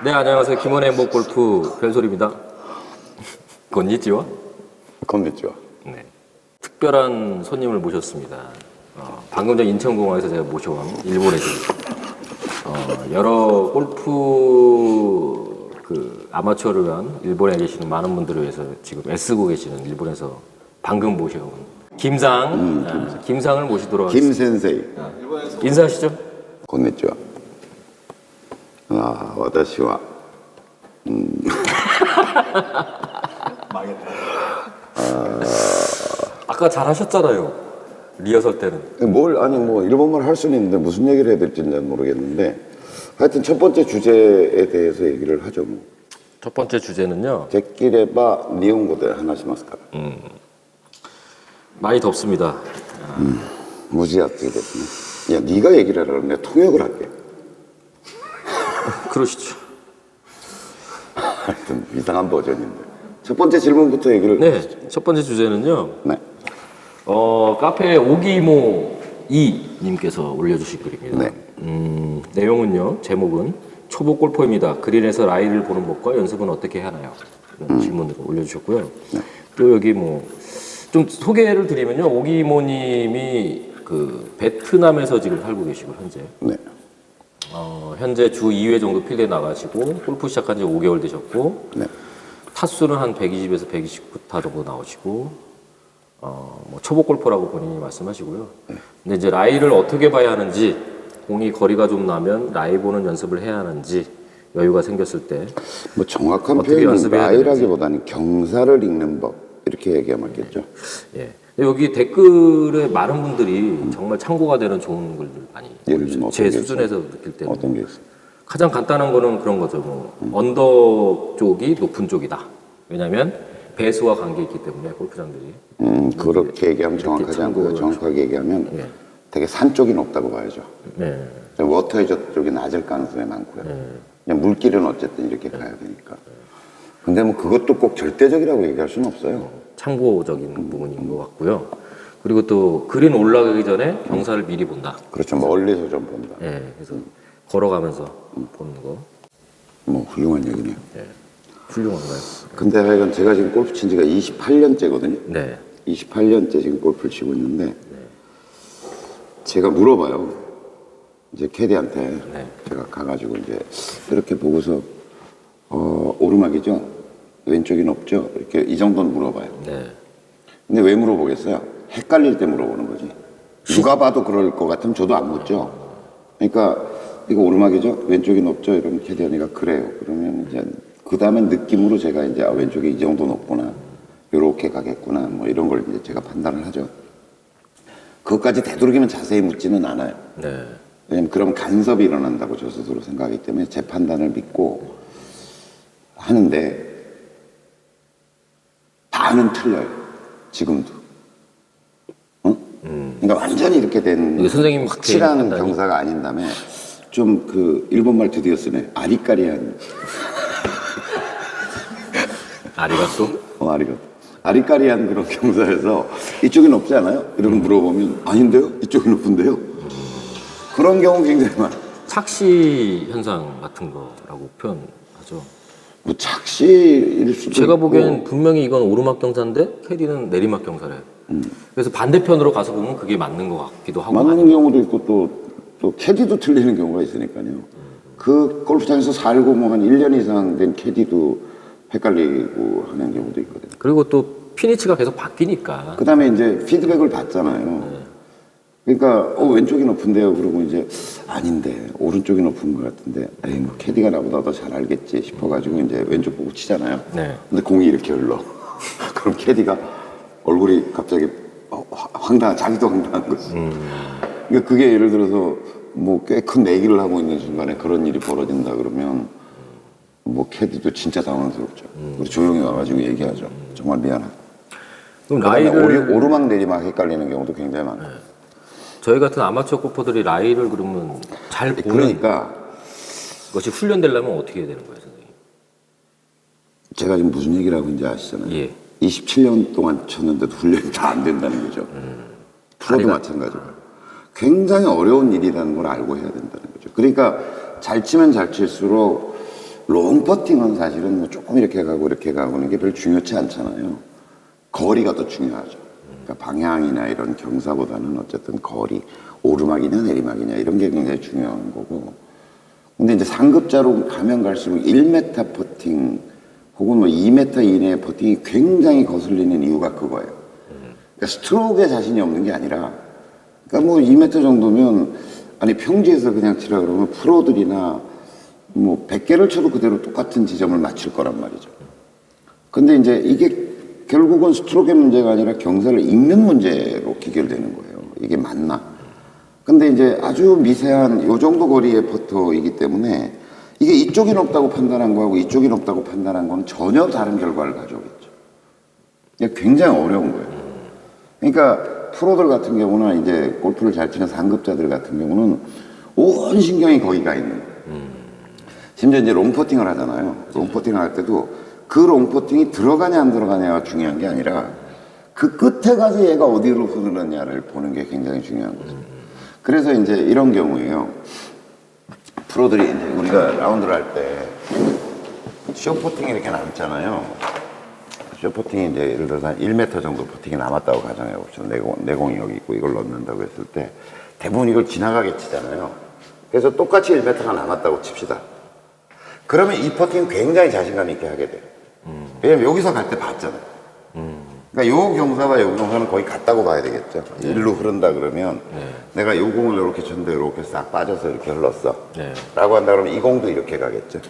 네, 안녕하세요. 김원의 행복 골프 별소리입니다. 건니찌와? 건니치와. 네. 특별한 손님을 모셨습니다. 방금 전 인천공항에서 제가 모셔온 일본의 여러 골프 아마추어를 위한 일본에 계시는 많은 분들을 위해서 지금 애쓰고 계시는 일본에서 방금 모셔온 김상을 모시도록 하겠습니다. 김센세이. 인사하시죠. 건니치와. 아, 私は 아까 잘하셨잖아요. 리허설 때는. 아니 뭐 일본말 할 수는 있는데 무슨 얘기를 해야 될지는 모르겠는데 하여튼 첫 번째 주제에 대해서 얘기를 하죠. 뭐. 첫 번째 주제는요. 데키레바 니혼고대 하나시마스까. 많이 덥습니다. 무지하게 됐네. 야, 네가 얘기를 하라고 내가 통역을 할게. 그러시죠. 하여튼 이상한 버전인데. 첫 번째 질문부터 얘기를. 네, 첫 번째 주제는요. 네. 카페 오기모 이님께서 올려주신 글입니다. 네. 내용은요, 제목은 초보 골퍼입니다. 그린에서 라이를 보는 법과 연습은 어떻게 하나요? 이런 질문을 올려주셨고요. 네. 또 여기 좀 소개를 드리면요, 오기모님이 베트남에서 지금 살고 계시고 현재. 네. 현재 주 2회 정도 필드에 나가시고 골프 시작한 지 5개월 되셨고. 네. 타수는 한 120에서 129타 정도 나오시고, 초보 골퍼라고 본인이 말씀하시고요. 네. 근데 이제 라이를 어떻게 봐야 하는지, 공이 거리가 좀 나면 라이 보는 연습을 해야 하는지, 여유가 생겼을 때. 뭐 정확한 어떻게 표현은 연습해야 라이라기보다는 경사를 읽는 법 이렇게 얘기하면 맞겠죠. 예. 근데 여기 댓글에 많은 분들이 정말 참고가 되는 좋은 글들 많이. 예를 들면 제 어떤 게 수준에서 느낄 때는. 어떤 게 있어요? 가장 간단한 거는 그런 거죠. 언덕 쪽이 높은 쪽이다. 왜냐면 배수와 관계 있기 때문에 골프장들이. 그렇게 얘기하면 정확하지 않고요. 참고를 정확하게 얘기하면 예. 되게 산 쪽이 높다고 봐야죠. 네. 워터헤저 쪽이 낮을 가능성이 많고요. 그냥 물길은 어쨌든 이렇게 가야 되니까. 근데 뭐 그것도 꼭 절대적이라고 얘기할 수는 없어요. 참고적인 부분인 것 같고요. 그리고 또 그린 올라가기 전에 경사를 미리 본다. 그렇죠. 멀리서 좀 본다. 예, 그래서 걸어가면서 보는 거. 뭐 훌륭한 얘기네요. 예, 훌륭한가요? 근데 하여간 제가 지금 골프 친 지가 28년째거든요. 네. 28년째 지금 골프를 치고 있는데 제가 물어봐요. 이제 캐디한테 네. 제가 가가지고 이제 이렇게 보고서 오르막이죠? 왼쪽이 높죠? 이렇게 이 정도는 물어봐요. 네. 근데 왜 물어보겠어요? 헷갈릴 때 물어보는 거지. 누가 봐도 그럴 것 같으면 저도 안 묻죠. 그러니까 이거 오르막이죠? 왼쪽이 높죠? 이러면 캐디 언니가 그래요. 그러면 이제 그 다음에 느낌으로 제가 이제 왼쪽이 이 정도 높구나. 요렇게 가겠구나. 뭐 이런 걸 이제 제가 판단을 하죠. 그것까지 되도록이면 자세히 묻지는 않아요. 네. 왜냐면 그러면 간섭이 일어난다고 저 스스로 생각하기 때문에 제 판단을 믿고 하는데 반은 틀려요. 지금도. 그러니까 완전히 이렇게 된 이게 선생님 확실한 판단이? 경사가 아닌 다음에 좀 일본말 드디어 쓰네. 아리까리한. 아리가또? 아리까리한 그런 경사에서 이쪽이 높지 않아요? 이렇게 물어보면 아닌데요? 이쪽이 높은데요? 그런 경우 굉장히 많아요. 착시 현상 같은 거라고 표현하죠. 뭐 착시일 수도 제가 있고. 보기엔 분명히 이건 오르막 경사인데 캐디는 내리막 경사래요. 그래서 반대편으로 가서 보면 그게 맞는 것 같기도 하고. 맞는 경우도 있고 또 캐디도 틀리는 경우가 있으니까요. 그 골프장에서 살고 뭐 한 1년 이상 된 캐디도 헷갈리고 하는 경우도 있거든요. 그리고 또 피니치가 계속 바뀌니까. 그 다음에 이제 피드백을 받잖아요. 그러니까 왼쪽이 높은데요. 그러고 이제 아닌데 오른쪽이 높은 것 같은데 에이 뭐 캐디가 나보다 더 잘 알겠지 싶어가지고 이제 왼쪽 보고 치잖아요. 네. 근데 공이 이렇게 흘러. 그럼 캐디가 얼굴이 갑자기 자기도 황당한 거지. 그러니까 그게 예를 들어서 뭐 꽤 큰 내기를 하고 있는 순간에 그런 일이 벌어진다 그러면 뭐 캐디도 진짜 당황스럽죠. 그리고 조용히 와가지고 얘기하죠. 정말 미안하다. 그럼 그다음에 라이를 오르막 내리막 헷갈리는 경우도 굉장히 많아요. 저희 같은 아마추어 골퍼들이 라이를 그러면 잘 보는 그러니까 것이 훈련되려면 어떻게 해야 되는 거예요, 선생님? 제가 지금 무슨 얘기를 하고 있는지 아시잖아요. 예. 27년 동안 쳤는데도 훈련이 다 안 된다는 거죠. 프로도 마찬가지고. 굉장히 어려운 일이라는 걸 알고 해야 된다는 거죠. 그러니까 잘 치면 잘 칠수록 롱 퍼팅은 사실은 뭐 조금 이렇게 가고 이렇게 가고 하는 게 별로 중요치 않잖아요. 거리가 더 중요하죠. 그러니까 방향이나 이런 경사보다는 어쨌든 거리, 오르막이냐 내리막이냐 이런 게 굉장히 중요한 거고. 근데 이제 상급자로 가면 갈수록 1m 퍼팅 혹은 뭐 2m 이내의 퍼팅이 굉장히 거슬리는 이유가 그거예요. 그러니까 스트로크에 자신이 없는 게 아니라, 그러니까 뭐 2m 정도면, 아니 평지에서 그냥 치라 그러면 프로들이나 뭐 100개를 쳐도 그대로 똑같은 지점을 맞출 거란 말이죠. 근데 이제 이게 결국은 스트로크의 문제가 아니라 경사를 읽는 문제로 귀결되는 거예요. 이게 맞나? 근데 이제 아주 미세한 요 정도 거리의 퍼터이기 때문에 이게 이쪽이 높다고 판단한 거하고 이쪽이 높다고 판단한 거는 전혀 다른 결과를 가져오겠죠. 이게 굉장히 어려운 거예요. 그러니까 프로들 같은 경우는 이제 골프를 잘 치는 상급자들 같은 경우는 온 신경이 거기 가 있는 거예요. 심지어 이제 롱퍼팅을 하잖아요. 롱퍼팅을 할 때도 그 롱퍼팅이 들어가냐 안 들어가냐가 중요한 게 아니라 그 끝에 가서 얘가 어디로 흐르느냐를 보는 게 굉장히 중요한 거죠. 그래서 이제 이런 경우에요. 프로들이 이제 우리가 라운드를 할 때 쇼퍼팅이 이렇게 남잖아요. 쇼퍼팅이 이제 예를 들어서 한 1m 정도 퍼팅이 남았다고 가정해 봅시다. 내공이 여기 있고 이걸 넣는다고 했을 때 대부분 이걸 지나가게 치잖아요. 그래서 똑같이 1m가 남았다고 칩시다. 그러면 이 퍼팅 굉장히 자신감 있게 하게 돼요. 왜냐면 여기서 갈 때 봤잖아요. 그러니까 요 경사와 요 경사는 거의 같다고 봐야 되겠죠. 일로 흐른다 그러면 내가 요 공을 이렇게 쳤는데 이렇게 싹 빠져서 이렇게 흘렀어. 라고 한다 그러면 이 공도 이렇게 가겠죠.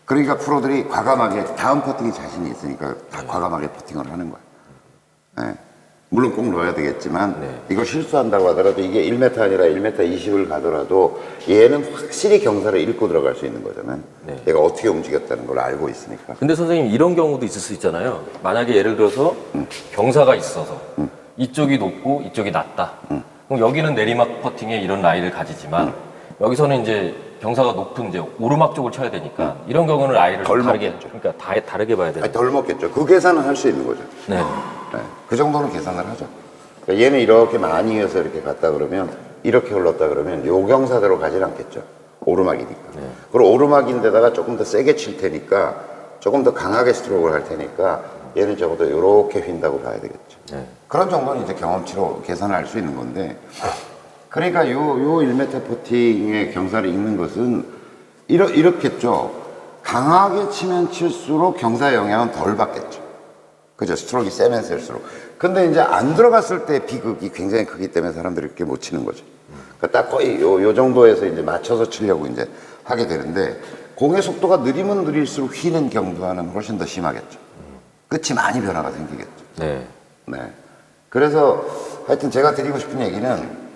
그러니까 프로들이 과감하게 다음 퍼팅이 자신이 있으니까 다 과감하게 퍼팅을 하는 거예요. 물론 꼭 넣어야 되겠지만 이걸 실수한다고 하더라도 이게 1m 아니라 1m 20을 가더라도 얘는 확실히 경사를 읽고 들어갈 수 있는 거잖아요. 얘가 어떻게 움직였다는 걸 알고 있으니까. 근데 선생님 이런 경우도 있을 수 있잖아요. 만약에 예를 들어서 경사가 있어서 이쪽이 높고 이쪽이 낮다. 그럼 여기는 내리막 퍼팅에 이런 라인을 가지지만 여기서는 이제 경사가 높은 이제 오르막 쪽을 쳐야 되니까 이런 경우는 라인을 좀 다르게, 그러니까 다르게 봐야 되는. 아니, 덜 먹겠죠. 그 계산은 할 수 있는 거죠. 네. 그 정도는 계산을 하죠. 그러니까 얘는 이렇게 많이 해서 이렇게 갔다 그러면 이렇게 흘렀다 그러면 요 경사대로 가진 않겠죠. 오르막이니까. 그리고 오르막인데다가 조금 더 세게 칠 테니까 조금 더 강하게 스트로크를 할 테니까 얘는 적어도 이렇게 휜다고 봐야 되겠죠. 그런 정도는 이제 경험치로 계산을 할 수 있는 건데, 그러니까 요 1m 퍼팅의 경사를 읽는 것은 이렇겠죠. 강하게 치면 칠수록 경사의 영향은 덜 받겠죠. 그죠? 스트로크가 세면 셀수록. 근데 이제 안 들어갔을 때 비극이 굉장히 크기 때문에 사람들이 그렇게 못 치는 거죠. 그러니까 딱 거의 요 정도에서 이제 맞춰서 치려고 이제 하게 되는데, 공의 속도가 느리면 느릴수록 휘는 경우는 훨씬 더 심하겠죠. 끝이 많이 변화가 생기겠죠. 네. 그래서 하여튼 제가 드리고 싶은 얘기는,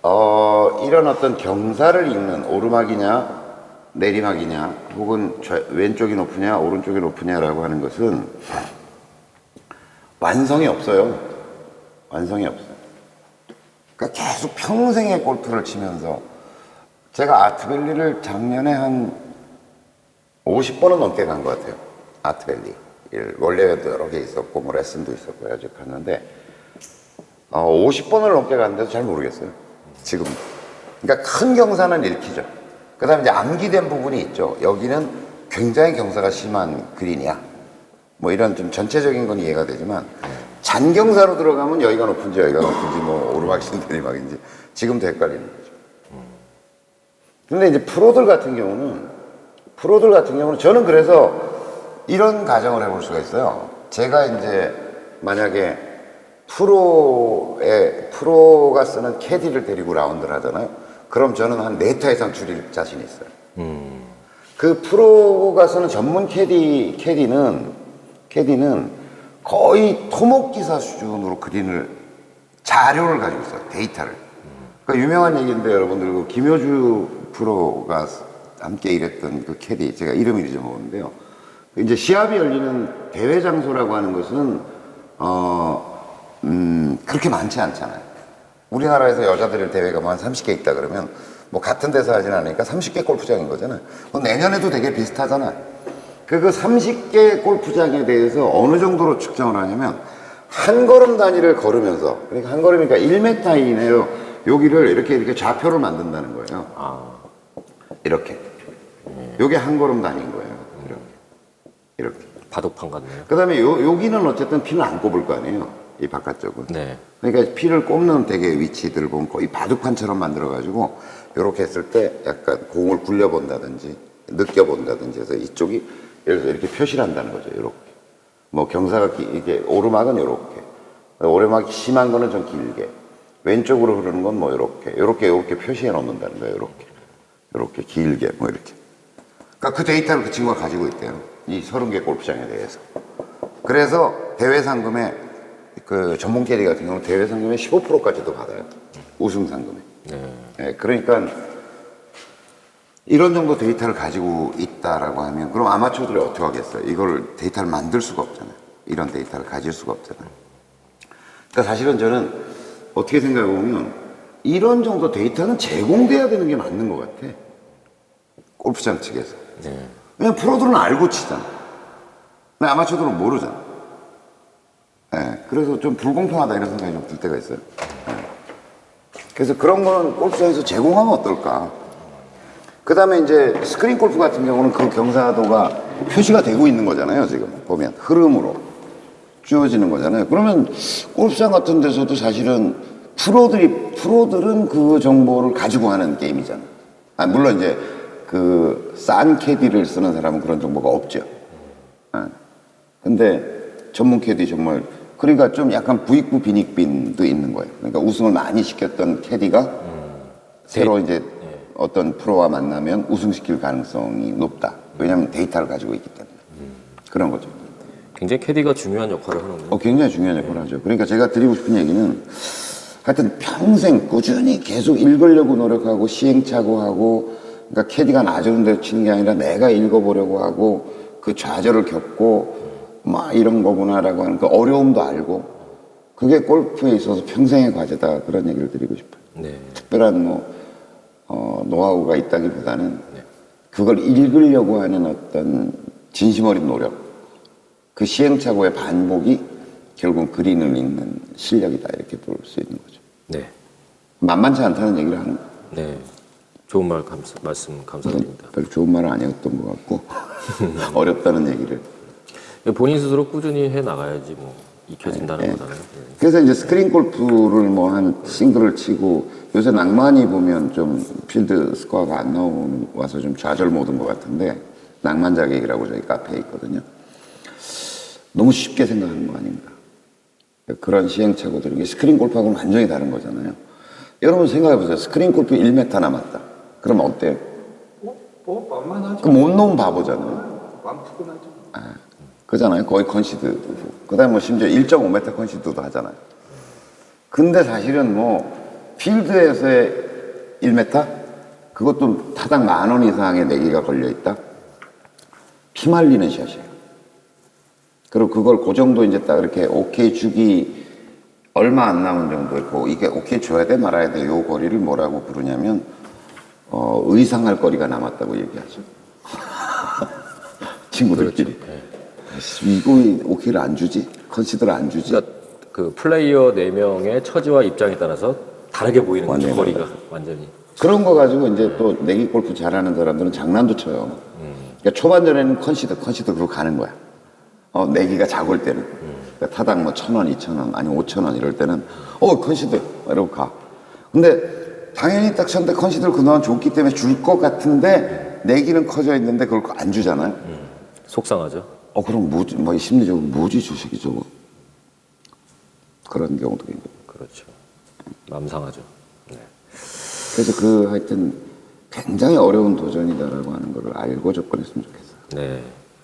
이런 어떤 경사를 읽는 오르막이냐, 내리막이냐, 혹은 왼쪽이 높으냐, 오른쪽이 높으냐라고 하는 것은 완성이 없어요. 완성이 없어요. 그러니까 계속 평생의 골프를 치면서 제가 아트밸리를 작년에 한 50번은 넘게 간 것 같아요. 아트밸리. 원래도 여러 개 있었고, 뭐 레슨도 있었고, 아직 갔는데, 50번을 넘게 갔는데도 잘 모르겠어요. 지금. 그러니까 큰 경사는 읽히죠. 그 다음에 이제 암기된 부분이 있죠. 여기는 굉장히 경사가 심한 그린이야. 뭐 이런 좀 전체적인 건 이해가 되지만, 잔경사로 들어가면 여기가 높은지 뭐 오르막인지 내리막인지 지금도 헷갈리는 거죠. 근데 이제 프로들 같은 경우는 저는 그래서 이런 가정을 해볼 수가 있어요. 제가 이제 만약에 프로가 쓰는 캐디를 데리고 라운드를 하잖아요. 그럼 저는 한 4타 이상 줄일 자신이 있어요. 그 프로가 쓰는 전문 캐디는 거의 토목기사 수준으로 그린을 자료를 가지고 있어요. 데이터를. 그러니까 유명한 얘기인데 여러분들 그 김효주 프로가 함께 일했던 그 캐디, 제가 이름을 잊어먹었는데요. 이제 시합이 열리는 대회 장소라고 하는 것은 그렇게 많지 않잖아요. 우리나라에서 여자들 대회가 뭐 한 30개 있다 그러면 뭐 같은 데서 하진 않으니까 30개 골프장인 거잖아요. 내년에도 되게 비슷하잖아요. 그 30개 골프장에 대해서 어느 정도로 측정을 하냐면 한 걸음 단위를 걸으면서, 그러니까 한 걸음이니까 1m 이내요. 여기를 이렇게 좌표를 만든다는 거예요. 이렇게. 요게 한 걸음도 아닌 거예요. 이렇게. 바둑판 같네요. 그 다음에 여기는 어쨌든 피는 안 꼽을 거 아니에요. 이 바깥쪽은. 네. 그러니까 피를 꼽는 되게 위치들을 보면 거의 바둑판처럼 만들어가지고 이렇게 했을 때 약간 공을 굴려본다든지 느껴본다든지 해서 이쪽이 예를 들어서 이렇게 표시를 한다는 거죠. 이렇게. 뭐 경사가 이게 오르막은 이렇게. 오르막이 심한 거는 좀 길게. 왼쪽으로 흐르는 건 뭐 이렇게 표시해 놓는다는 거예요. 이렇게 길게 뭐 이렇게. 그러니까 그 데이터를 그 친구가 가지고 있대요. 이 30개 골프장에 대해서. 그래서 대회 상금에 그 전문 캐디 같은 경우는 대회 상금의 15%까지도 받아요. 우승 상금에. 네, 그러니까 이런 정도 데이터를 가지고 있다라고 하면 그럼 아마추어들이 어떻게 하겠어요? 이걸 데이터를 만들 수가 없잖아요. 이런 데이터를 가질 수가 없잖아요. 그러니까 사실은 저는 어떻게 생각해 보면 이런 정도 데이터는 제공돼야 되는 게 맞는 것 같아. 골프장 측에서. 네. 왜냐면 프로들은 알고 치잖아. 근데 아마추어들은 모르잖아. 네, 그래서 좀 불공평하다 이런 생각이 좀 들 때가 있어요. 네. 그래서 그런 거는 골프장에서 제공하면 어떨까. 그 다음에 이제 스크린 골프 같은 경우는 그 경사도가 표시가 되고 있는 거잖아요. 지금 보면 흐름으로 주어지는 거잖아요. 그러면 골프장 같은 데서도 사실은 프로들은 그 정보를 가지고 하는 게임이잖아. 아, 물론 이제 그 싼 캐디를 쓰는 사람은 그런 정보가 없죠. 아. 근데 전문 캐디 정말 그러니까 좀 약간 부익부 빈익빈도 있는 거예요. 그러니까 우승을 많이 시켰던 캐디가 새로 이제 어떤 프로와 만나면 우승시킬 가능성이 높다. 왜냐하면 데이터를 가지고 있기 때문에. 그런 거죠. 굉장히 캐디가 중요한 역할을 하는군요. 굉장히 중요한 역할을 하죠. 그러니까 제가 드리고 싶은 얘기는 하여튼 평생 꾸준히 계속 읽으려고 노력하고 시행착오하고 그러니까 캐디가 놔주는 대로 치는 게 아니라 내가 읽어보려고 하고 그 좌절을 겪고 막 이런 거구나라고 하는 그 어려움도 알고 그게 골프에 있어서 평생의 과제다. 그런 얘기를 드리고 싶어요. 네. 특별한 노하우가 있다기보다는 그걸 읽으려고 하는 어떤 진심 어린 노력, 그 시행착오의 반복이 결국 그린을 읽는 실력이다 이렇게 볼 수 있는 거죠. 네. 만만치 않다는 얘기를 하는 거예요. 네. 좋은 말씀 감사드립니다. 별로 좋은 말은 아니었던 것 같고 어렵다는 얘기를. 본인 스스로 꾸준히 해 나가야지 뭐 익혀진다는 거잖아요. 네. 그래서 이제 스크린 골프를 뭐 한 싱글을 치고 요새 낭만이 보면 좀 필드 스코어가 안 나와서 좀 좌절 모드인 것 같은데 낭만 자객이라고 저희 카페에 있거든요. 너무 쉽게 생각하는 거 아닌가. 그런 시행착오들이 스크린 골프하고는 완전히 다른 거잖아요. 여러분 생각해 보세요. 스크린 골프 1m 남았다. 그러면 어때요? 만만하죠. 그럼 못 놓은 바보잖아요. 마음 푸근하죠. 그잖아요. 거의 컨시드도. 그 다음에 뭐 심지어 1.5m 컨시드도 하잖아요. 근데 사실은 뭐 필드에서의 1m? 그것도 타당 10,000원 이상의 내기가 걸려있다? 피말리는 샷이에요. 그리고 그걸 그 정도 이제 딱 이렇게 오케이 주기 얼마 안 남은 정도 있고 이게 오케이 줘야 돼 말아야 돼 요 거리를 뭐라고 부르냐면 의상할 거리가 남았다고 얘기하죠. 친구들끼리. 그렇죠. 네. 이거 오케이를 안 주지? 컨시드를 안 주지? 그러니까 그 플레이어 4명의 처지와 입장에 따라서 다르게 보이는 거죠. 완전히 거리가 다르다. 완전히. 그런 거 가지고 이제 또 내기 골프 잘하는 사람들은 장난도 쳐요. 그러니까 초반전에는 컨시드로 가는 거야. 내기가 작을 때는. 그러니까 타당 뭐 1,000원, 2,000원, 아니 5,000원 이럴 때는 컨시드 이러고 가. 근데 당연히 딱 쳤는데 컨시드를 그동안 줬기 때문에 줄 것 같은데 내기는 커져 있는데 그걸 안 주잖아요. 속상하죠. 그럼 뭐지? 뭐 심리적으로 뭐지 주식이 저거? 그런 경우도 있고. 그렇죠. 마음 상하죠. 네. 그래서 그 하여튼 굉장히 어려운 도전이다라고 하는 걸 알고 접근했으면 좋겠어요. 네.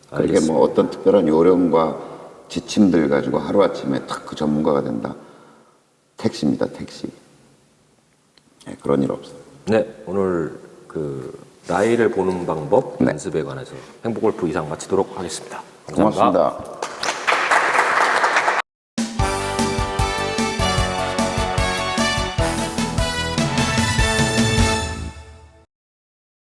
그렇게 알겠습니다. 뭐 어떤 특별한 요령과 지침들 가지고 하루아침에 딱 그 전문가가 된다. 택시입니다, 택시. 네, 그런 일 없어요. 네. 오늘 그 라이를 보는 방법 네. 연습에 관해서 행복골프 이상 마치도록 하겠습니다. 감사합니다. 고맙습니다.